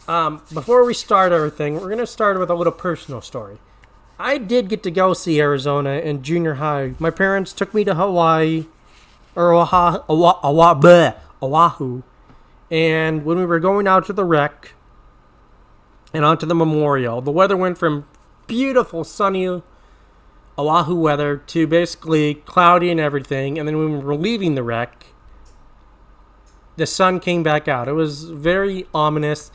Before we start everything, we're going to start with a little personal story. I did get to go see Arizona in junior high. My parents took me to Hawaii, or Oahu. And when we were going out to the wreck and onto the memorial, the weather went from beautiful sunny Oahu weather to basically cloudy and everything. And then when we were leaving the wreck, the sun came back out. It was very ominous,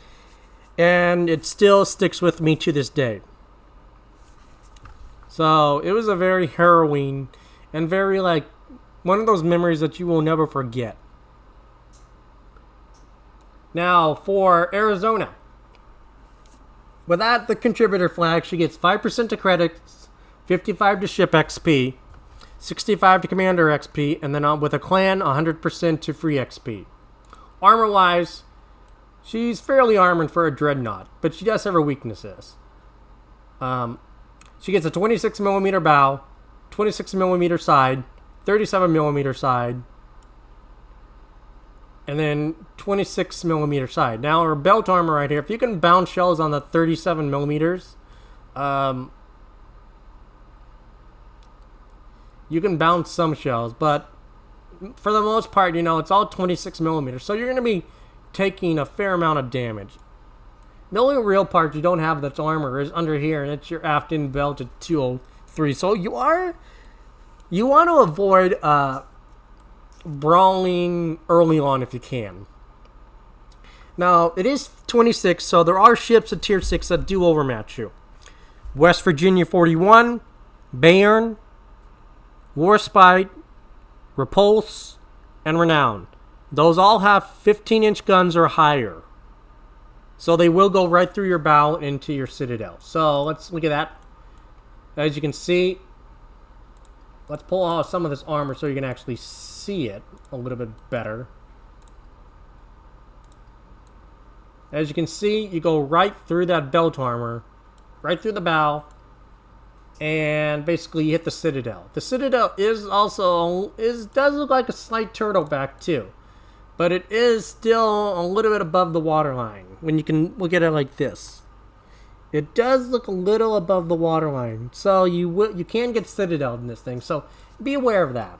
and it still sticks with me to this day. So it was a very harrowing and very one of those memories that you will never forget. Now, for Arizona, without the contributor flag, she gets 5% to credits, 55 to ship XP, 65 to commander XP, and then with a clan, 100% to free XP. Armor-wise, she's fairly armored for a dreadnought, but she does have her weaknesses. She gets a 26mm bow, 26mm side, 37mm side, and then 26mm side. Now, her belt armor right here, if you can bounce shells on the 37mm, you can bounce some shells, but for the most part, it's all 26mm. So you're going to be taking a fair amount of damage. The only real part you don't have that's armor is under here, and it's your aft-in belt at 203. So you want to avoid brawling early on if you can. Now, it is 26, so there are ships at tier 6 that do overmatch you. West Virginia 41, Bayern, Warspite, Repulse, and Renown. Those all have 15-inch guns or higher. So they will go right through your bow into your citadel. So let's look at that. As you can see, let's pull off some of this armor so you can actually see it a little bit better. As you can see, you go right through that belt armor, right through the bow, and basically you hit the citadel. The citadel does look like a slight turtleback too, but it is still a little bit above the waterline when you can look at it like this. It does look a little above the waterline, so you can get citadel in this thing, so be aware of that.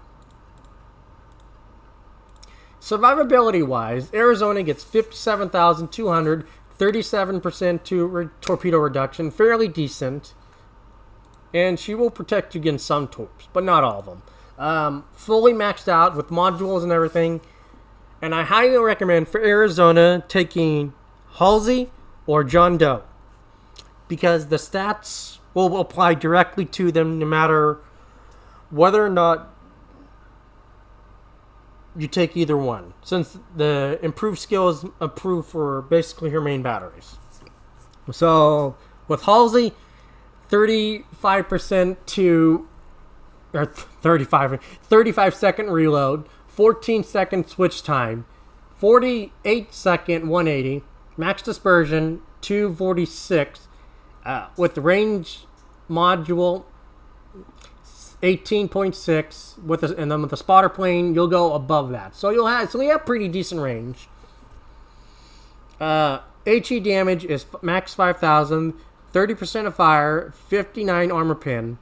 Survivability wise, Arizona gets 57,200, 37% to torpedo reduction, fairly decent. And she will protect you against some torps, but not all of them. Fully maxed out with modules and everything. And I highly recommend for Arizona taking Halsey or John Doe, because the stats will apply directly to them no matter whether or not you take either one, since the improved skill is approved for basically her main batteries. So with Halsey, 35% to, or 35 second reload, 14 second switch time, 48 second 180, max dispersion 246, with the range module 18.6, and then with the spotter plane you'll go above that. So you have pretty decent range. HE damage is max 5,000. 30% of fire, 59 armor pin.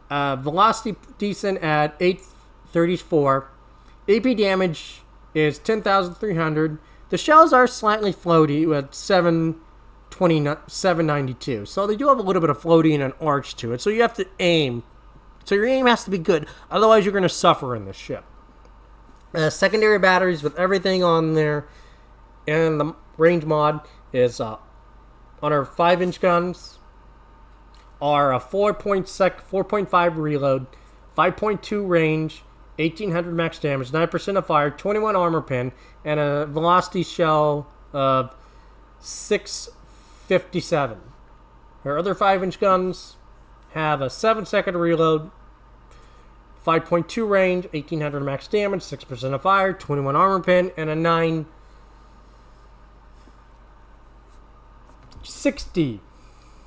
Velocity decent at 834. AP damage is 10,300. The shells are slightly floaty at 792. So they do have a little bit of floaty and an arch to it. So you have to aim. So your aim has to be good. Otherwise you're going to suffer in this ship. Secondary batteries with everything on there. And the range mod is on our 5-inch guns are a 4.5 reload, 5.2 range, 1800 max damage, 9% of fire, 21 armor pin, and a velocity shell of 657. Her other 5-inch guns have a 7-second reload, 5.2 range, 1800 max damage, 6% of fire, 21 armor pin, and a 960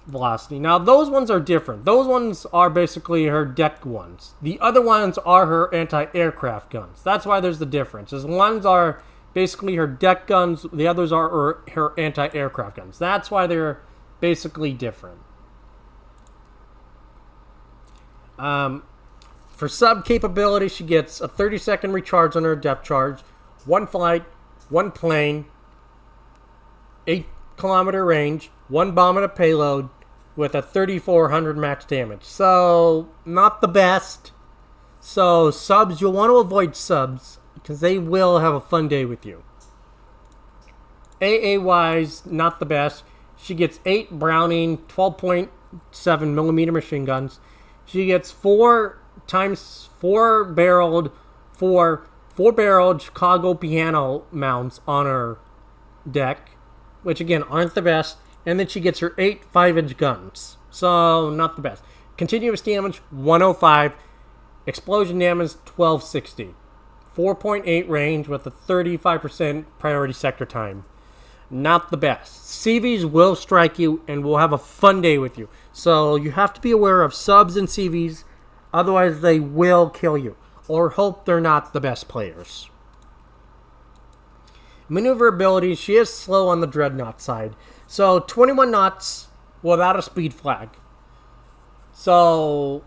velocity. Now, those ones are different. Those ones are basically her deck ones. The other ones are her anti-aircraft guns. That's why there's the difference. Ones are Basically, her deck guns, the others are her anti-aircraft guns. That's why they're basically different. For sub capability, she gets a 30-second recharge on her depth charge, 1 flight, 1 plane, 8-kilometer range, 1 bomb and a payload, with a 3,400 max damage. So, not the best. So, subs, you'll want to avoid subs, because they will have a fun day with you. AA-wise, not the best. She gets 8 Browning 12.7 millimeter machine guns. She gets 4 barreled Chicago piano mounts on her deck, which again aren't the best. And then she gets her 8 5-inch guns. So, not the best. Continuous damage, 105. Explosion damage, 1260. 4.8 range with a 35% priority sector time. Not the best. CVs will strike you and will have a fun day with you. So, you have to be aware of subs and CVs. Otherwise, they will kill you. Or hope they're not the best players. Maneuverability, she is slow on the Dreadnought side. So, 21 knots without a speed flag. So,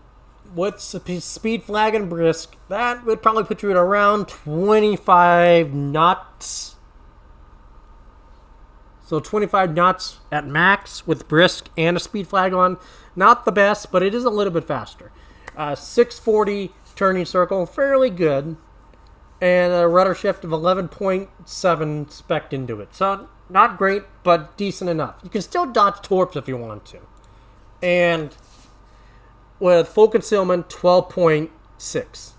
with speed flag and brisk, that would probably put you at around 25 knots. So, 25 knots at max with brisk and a speed flag on. Not the best, but it is a little bit faster. 640 turning circle, fairly good. And a rudder shift of 11.7 spec into it. So, not great, but decent enough. You can still dodge torps if you want to. And with full concealment, 12.6.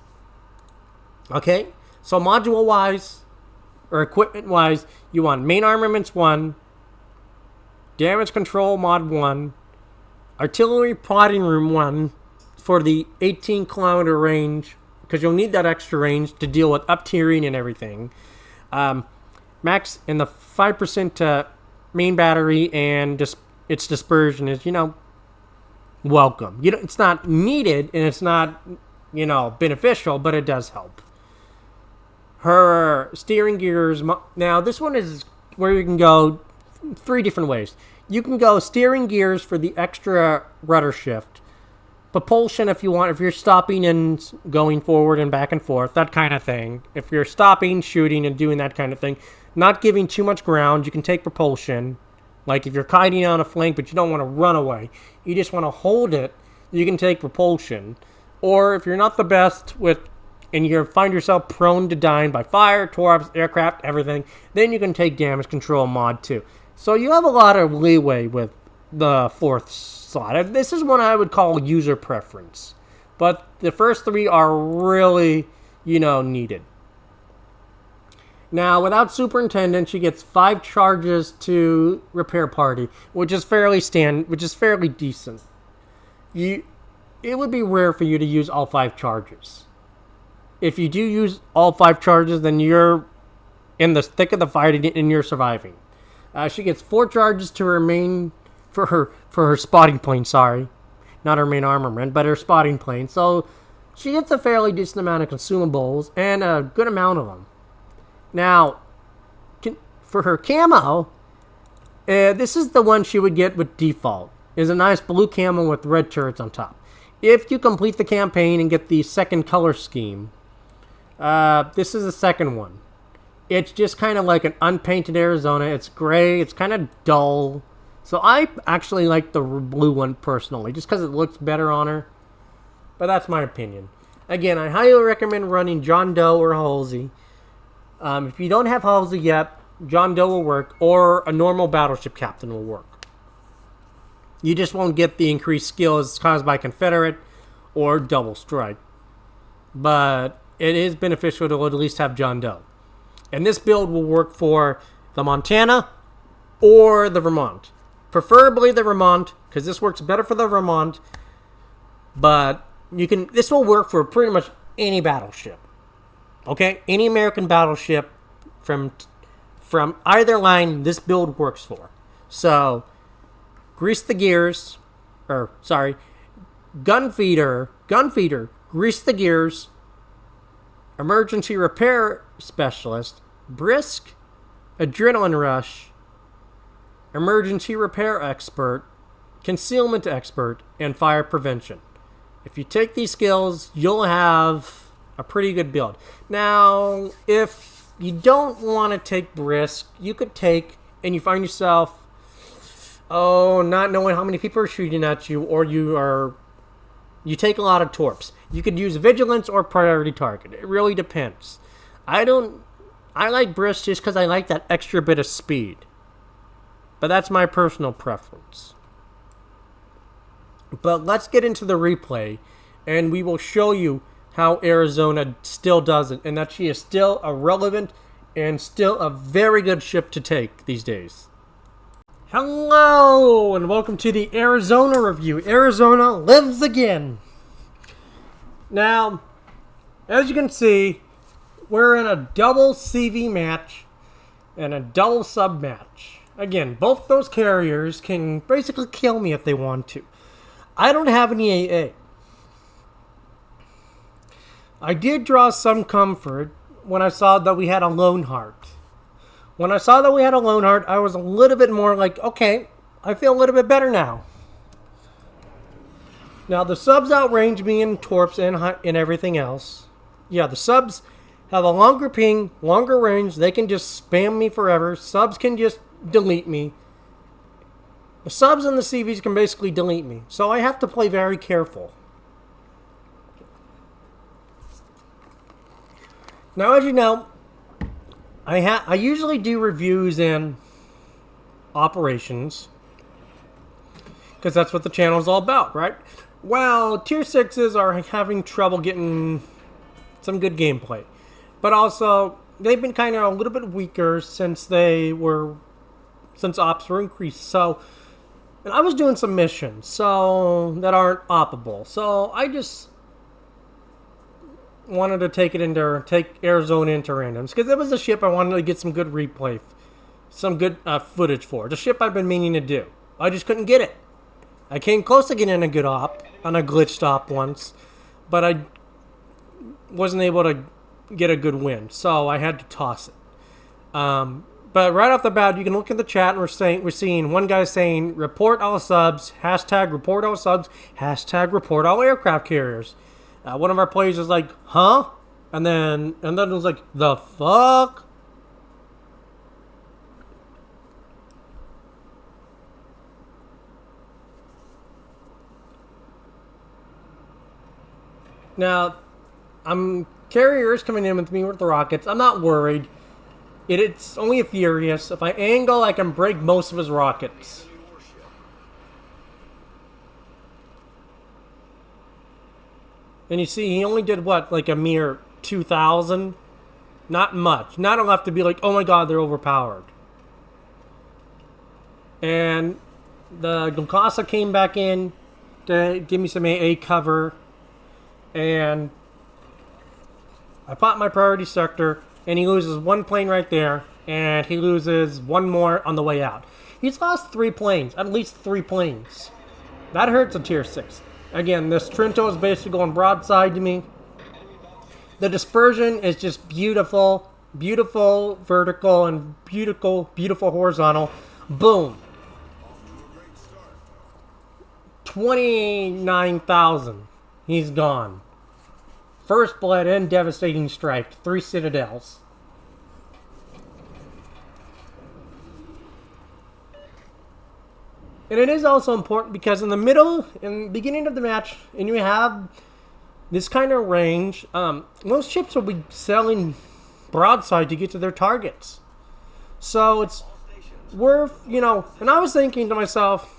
Okay? So, module-wise, or equipment-wise, you want main armaments 1, damage control mod 1, artillery plotting room 1 for the 18-kilometer range, because you'll need that extra range to deal with up-tiering and everything. Max in the 5% main battery and its dispersion is, welcome. It's not needed and it's not, beneficial, but it does help. Her steering gears, now this one is where you can go 3 different ways. You can go steering gears for the extra rudder shift. Propulsion if you want, if you're stopping and going forward and back and forth, that kind of thing. If you're stopping, shooting, and doing that kind of thing, not giving too much ground, you can take propulsion. Like if you're kiting on a flank but you don't want to run away, you just want to hold it, you can take propulsion. Or if you're not the best with, and you find yourself prone to dying by fire, torps, aircraft, everything, then you can take damage control mod 2. So you have a lot of leeway with the 4th slot. This is one I would call user preference. But the first 3 are really, needed. Now, without Superintendent, she gets 5 charges to repair party, which is fairly decent. It would be rare for you to use all 5 charges. If you do use all 5 charges, then you're in the thick of the fight and you're surviving. She gets 4 charges to remain for her spotting plane, sorry. Not her main armament, but her spotting plane. So she gets a fairly decent amount of consumables and a good amount of them. Now, for her camo, this is the one she would get with default. Is a nice blue camo with red turrets on top. If you complete the campaign and get the second color scheme, this is the second one. It's just kind of like an unpainted Arizona. It's gray. It's kind of dull. So I actually like the blue one personally, just because it looks better on her. But that's my opinion. Again, I highly recommend running John Doe or Halsey. If you don't have Halsey yet, John Doe will work, or a normal battleship captain will work. You just won't get the increased skills caused by Confederate or Double Strike. But it is beneficial to at least have John Doe. And this build will work for the Montana or the Vermont. Preferably the Vermont, because this works better for the Vermont. But this will work for pretty much any battleship. Okay? Any American battleship from either line, this build works for. So, grease the gears. Gunfeeder, grease the gears. Emergency repair specialist, brisk, adrenaline rush, emergency repair expert, concealment expert, and fire prevention. If you take these skills, you'll have a pretty good build. Now, if you don't want to take brisk, you could take, and you find yourself, not knowing how many people are shooting at you, or you take a lot of torps. You could use vigilance or priority target. It really depends. I like brisk just because I like that extra bit of speed. But that's my personal preference. But let's get into the replay, and we will show you how Arizona still does it, and that she is still a relevant and still a very good ship to take these days. Hello, and welcome to the Arizona review. Arizona lives again. Now, as you can see, we're in a double CV match and a double sub match. Again, both those carriers can basically kill me if they want to. I don't have any AA. I did draw some comfort when I saw that we had a Lone Heart. When I saw that we had a Lone Heart, I was a little bit more like, okay, I feel a little bit better now. Now, the subs outrange me in torps and everything else. Yeah, the subs have a longer ping, longer range. They can just spam me forever. Subs can just delete me. The subs and the CVs can basically delete me. So I have to play very careful. Now, as you know, I usually do reviews and operations, because that's what the channel is all about, right? Well, tier 6s are having trouble getting some good gameplay. But also, they've been kind of a little bit weaker since ops were increased. So, and I was doing some missions that aren't oppable. So I just wanted to take Arizona into randoms, because it was a ship I wanted to get some good replay, some good footage for. It's a ship I've been meaning to do. I just couldn't get it. I came close to getting a good op on a glitched op once, but I wasn't able to get a good win, so I had to toss it. But right off the bat, you can look at the chat, and we're seeing one guy saying report all subs, hashtag report all subs, hashtag report all aircraft carriers. One of our players is like, huh? And then it was like, the fuck? Now, carriers coming in with me with the rockets. I'm not worried. It's only a Furious. If I angle, I can break most of his rockets. And you see, he only did what? Like a mere 2,000? Not much. Not enough to be like, oh my god, they're overpowered. And the Glucasa came back in to give me some AA cover. And I pop my priority sector, and he loses one plane right there, and he loses one more on the way out. He's lost 3 planes, at least 3 planes. That hurts a tier 6. Again, this Trento is basically going broadside to me. The dispersion is just beautiful. Beautiful vertical and beautiful horizontal. Boom. 29,000. He's gone. First blood and devastating strike. 3 citadels. And it is also important because in the beginning of the match, and you have this kind of range, most ships will be selling broadside to get to their targets. So it's worth, and I was thinking to myself,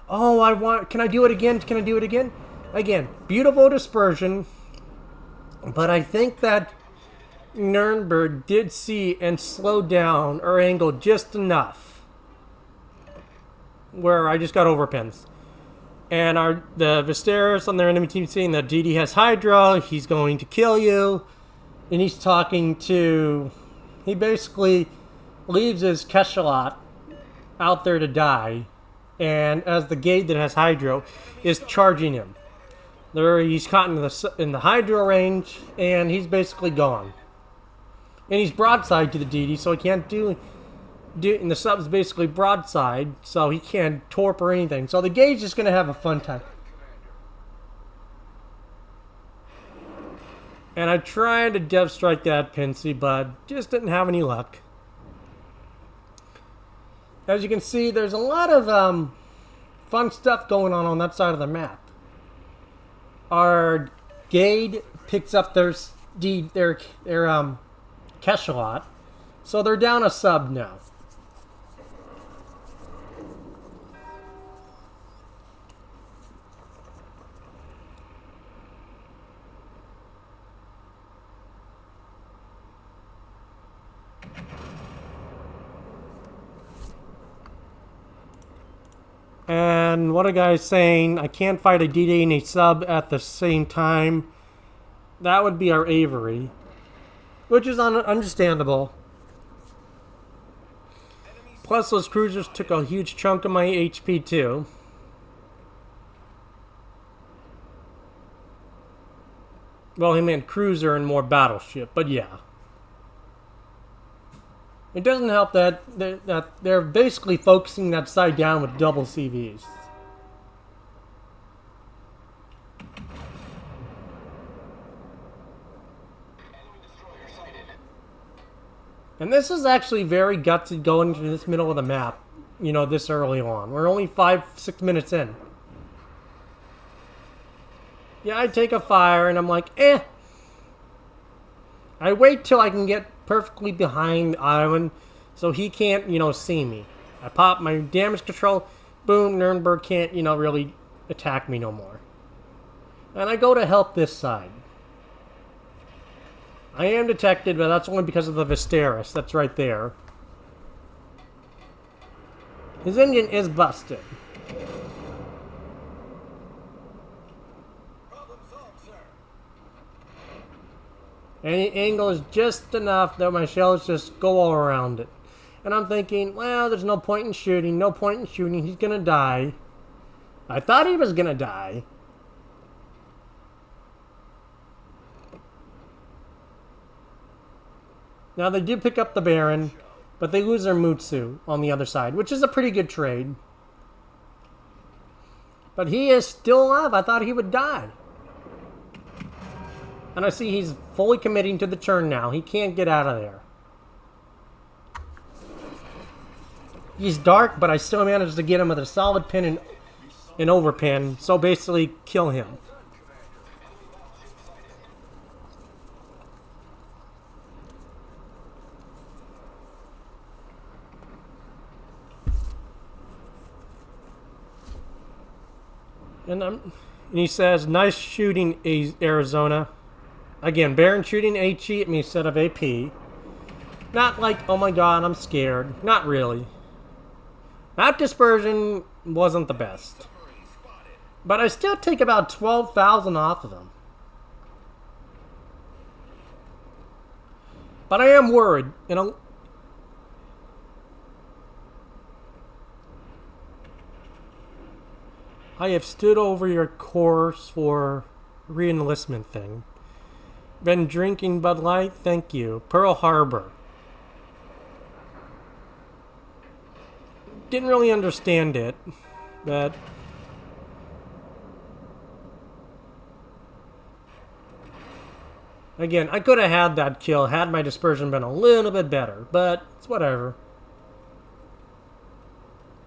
can I do it again? Can I do it again? Again, beautiful dispersion, but I think that Nurnberg did see and slow down or angle just enough where I just got overpins. And the Vasteras on their enemy team saying that DD has Hydra, he's going to kill you, and he's talking to, he basically leaves his Keshalot out there to die, and as the gate that has Hydro is charging him. He's caught in the Hydro range, and he's basically gone. And he's broadside to the DD, so he can't do and the sub's basically broadside, so he can't torp or anything. So the Gauge is going to have a fun time. And I tried to dev strike that Pinsy, but just didn't have any luck. As you can see, there's a lot of fun stuff going on that side of the map. Our Gade picks up their Keshalot, so they're down a sub now. And what a guy's saying, I can't fight a DD and a sub at the same time. That would be our Avery, which is understandable. Plus, those cruisers took a huge chunk of my HP too. Well, he meant cruiser and more battleship, but yeah. It doesn't help that they're basically focusing that side down with double CVs. And this is actually very gutsy going into this middle of the map, you know, this early on. We're only 5-6 minutes in. Yeah, I take a fire and I'm like, eh. I wait till I can get perfectly behind the island so he can't, you know, see me. I pop my damage control, boom, Nurnberg can't, you know, really attack me no more. And I go to help this side. I am detected, but that's only because of the Vasteras. That's right there. His engine is busted. And the angle is just enough that my shells just go all around it. And I'm thinking, well, there's no point in shooting. No point in shooting. He's going to die. I thought he was going to die. Now, they do pick up the Baron, but they lose their Mutsu on the other side, which is a pretty good trade. But he is still alive. I thought he would die. And I see he's fully committing to the turn now. He can't get out of there. He's dark, but I still managed to get him with a solid pin and an overpin. So basically, kill him. And he says, nice shooting, Arizona. Again, Baron shooting HE at me instead of AP. Not like, oh my god, I'm scared. Not really. That dispersion wasn't the best. But I still take about 12,000 off of him. But I am worried, you know. I have stood over your course for re-enlistment thing. Been drinking Bud Light? Thank you. Pearl Harbor. Didn't really understand it, but... Again, I could have had that kill had my dispersion been a little bit better, but it's whatever.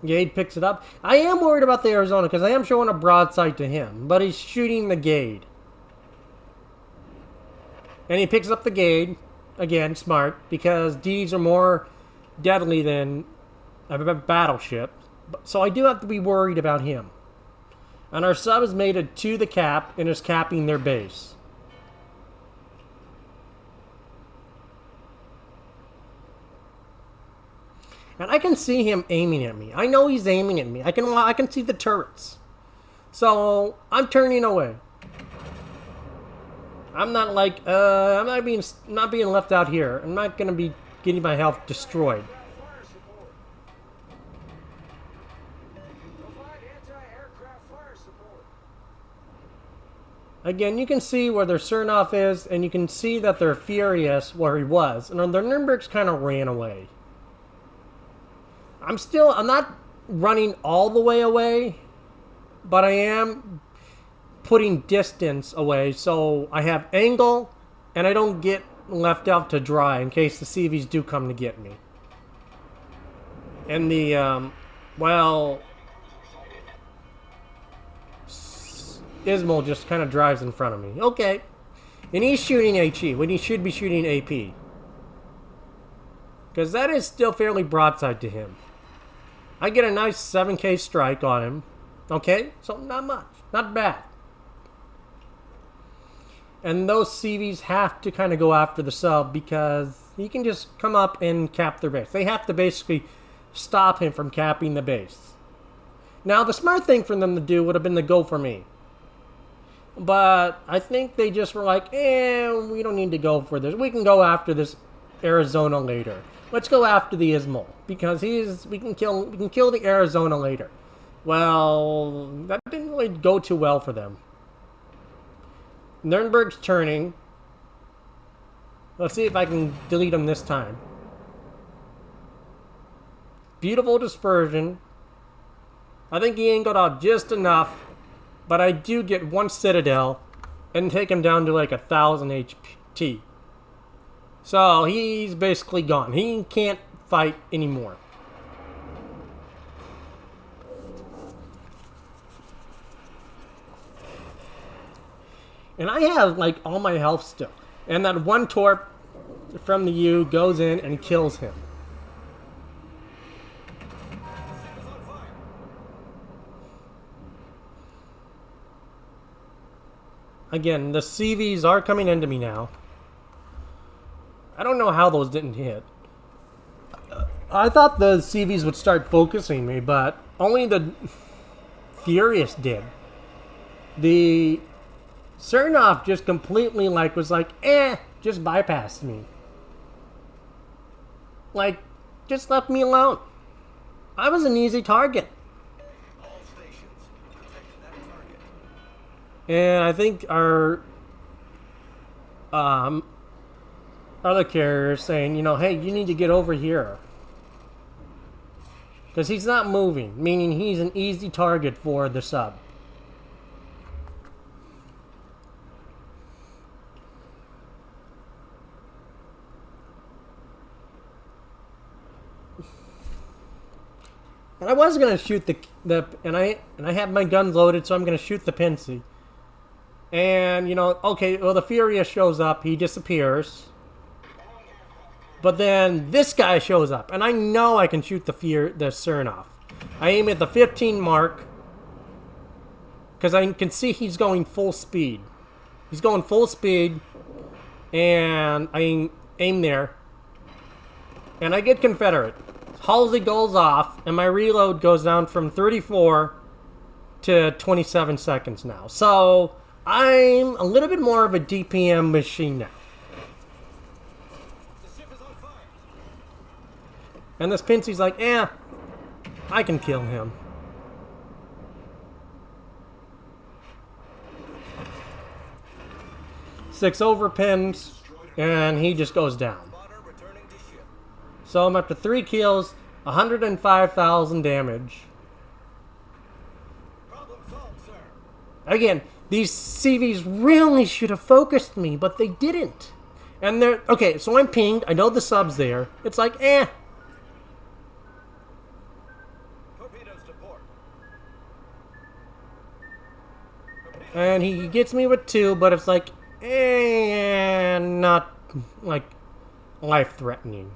Gade picks it up. I am worried about the Arizona because I am showing a broadside to him, but he's shooting the Gade. And he picks up the Gade. Again, smart, because Ds are more deadly than a battleship. So I do have to be worried about him. And our sub has made it to the cap and is capping their base. And I can see him aiming at me. I know he's aiming at me. I can see the turrets. So I'm turning away. I'm not like I'm not being left out here. I'm not gonna be getting my health destroyed. Again, you can see where their Serov is, and you can see that they're furious where he was. And their Nurnberg's kind of ran away. I'm not running all the way away, but I am putting distance away, so I have angle, and I don't get left out to dry in case the CVs do come to get me. And the, Ismail just kind of drives in front of me. Okay. And he's shooting HE when he should be shooting AP. Because that is still fairly broadside to him. I get a nice 7k strike on him. Okay? So not much. Not bad. And those CVs have to kind of go after the sub because he can just come up and cap their base. They have to basically stop him from capping the base. Now, the smart thing for them to do would have been to go for me. But I think they just were like, we don't need to go for this. We can go after this Arizona later. Let's go after the Ismail because we can kill the Arizona later. Well, that didn't really go too well for them. Nurnberg's turning. Let's see if I can delete him this time. Beautiful dispersion. I think he angled out just enough. But I do get one Citadel and take him down to like 1,000 HP. So he's basically gone. He can't fight anymore. And I have like all my health still. And that one torp from the U goes in and kills him. Again, the CVs are coming into me now. I don't know how those didn't hit. I thought the CVs would start focusing me, but only the Furious did. The Serov just completely was like, just bypassed me. Like, just left me alone. I was an easy target. And I think our other carrier is saying, hey, you need to get over here. Because he's not moving, meaning he's an easy target for the sub. And I was gonna shoot and I have my guns loaded, so I'm gonna shoot the Pincy. And, okay, well, the Furious shows up. He disappears. But then this guy shows up. And I know I can shoot the Serov. I aim at the 15 mark. Because I can see he's going full speed. He's going full speed. And I aim there. And I get Confederate. Halsey goes off. And my reload goes down from 34 to 27 seconds now. So I'm a little bit more of a DPM machine now. The ship is on fire. And this Pincy's like, I can kill him. Six overpins, and he just goes down. So I'm up to 3 kills, 105,000 damage. Problem solved, sir. Again, these CVs really should have focused me, but they didn't. And they're... Okay, so I'm pinged. I know the sub's there. It's like, Torpedoes to port. And he gets me with 2, but it's like, not, like, life-threatening.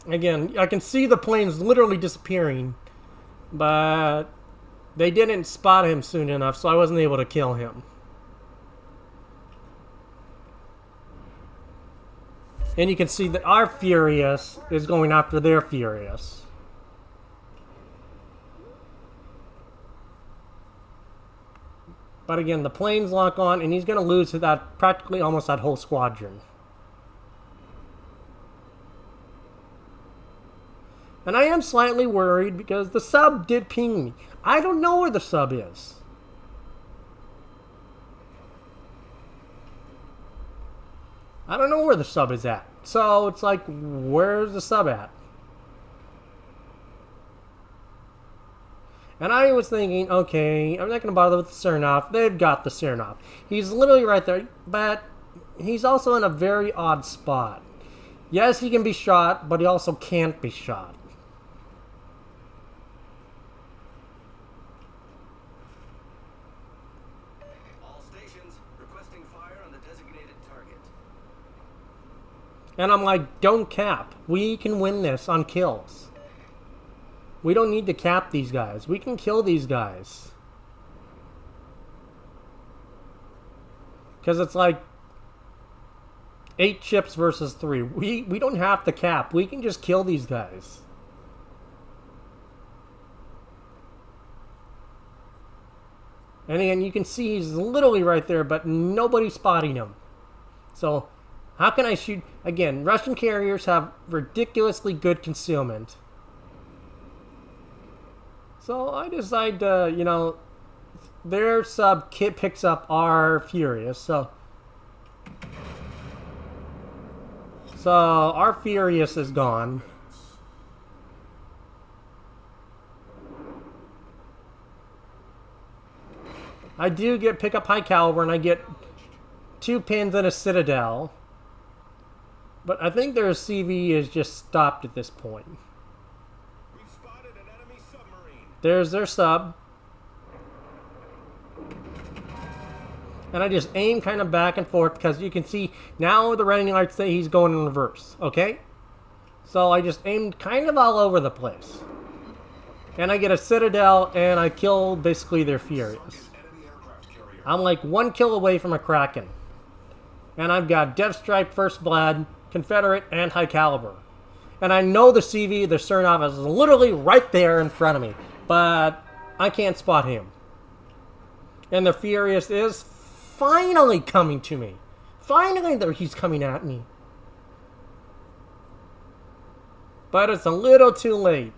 Again, I can see the planes literally disappearing, but they didn't spot him soon enough, so I wasn't able to kill him. And you can see that our Furious is going after their Furious. But again, the planes lock on, and he's going to lose to that practically almost that whole squadron. And I am slightly worried because the sub did ping me. I don't know where the sub is. I don't know where the sub is at. So it's like, where's the sub at? And I was thinking, okay, I'm not going to bother with the Serov. They've got the Serov. He's literally right there, but he's also in a very odd spot. Yes, he can be shot, but he also can't be shot. All stations requesting fire on the designated target. And I'm like, don't cap. We can win this on kills. We don't need to cap these guys. We can kill these guys. Because it's like 8 ships versus 3. We don't have to cap. We can just kill these guys. And again, you can see he's literally right there, but nobody's spotting him. So, how can I shoot? Again, Russian carriers have ridiculously good concealment. So I decide to, you know, their sub kit picks up our Furious. So our Furious is gone. I do get pick up high caliber and I get 2 pins and a Citadel. But I think their CV is just stopped at this point. There's their sub. And I just aim kind of back and forth because you can see now the running lights say he's going in reverse. Okay? So I just aimed kind of all over the place. And I get a Citadel and I kill basically their Furious. I'm like 1 kill away from a Kraken. And I've got Death Strike, First Blood, Confederate, and High Caliber. And I know the CV, the Serov, is literally right there in front of me. But I can't spot him. And the Furious is finally coming to me. Finally, he's coming at me. But it's a little too late.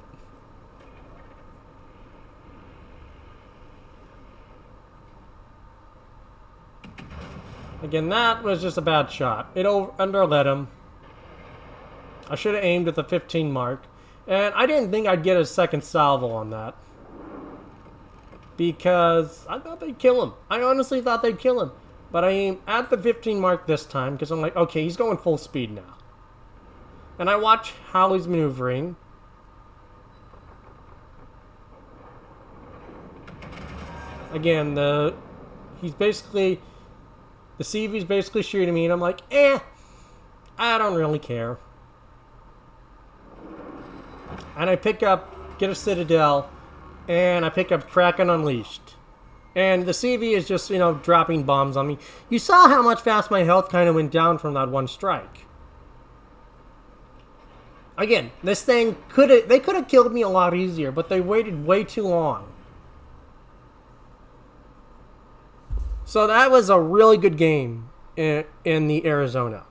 Again, that was just a bad shot. It underlet him. I should have aimed at the 15 mark. And I didn't think I'd get a second salvo on that. Because I thought they'd kill him. I honestly thought they'd kill him. But I aimed at the 15 mark this time. Because I'm like, okay, he's going full speed now. And I watch how he's maneuvering. Again, he's basically... The CV's basically shooting me. And I'm like, I don't really care. And I pick up, get a Citadel, and I pick up Kraken Unleashed. And the CV is just, you know, dropping bombs on me. You saw how much fast my health kind of went down from that one strike. Again, this thing they could have killed me a lot easier, but they waited way too long. So that was a really good game in the Arizona.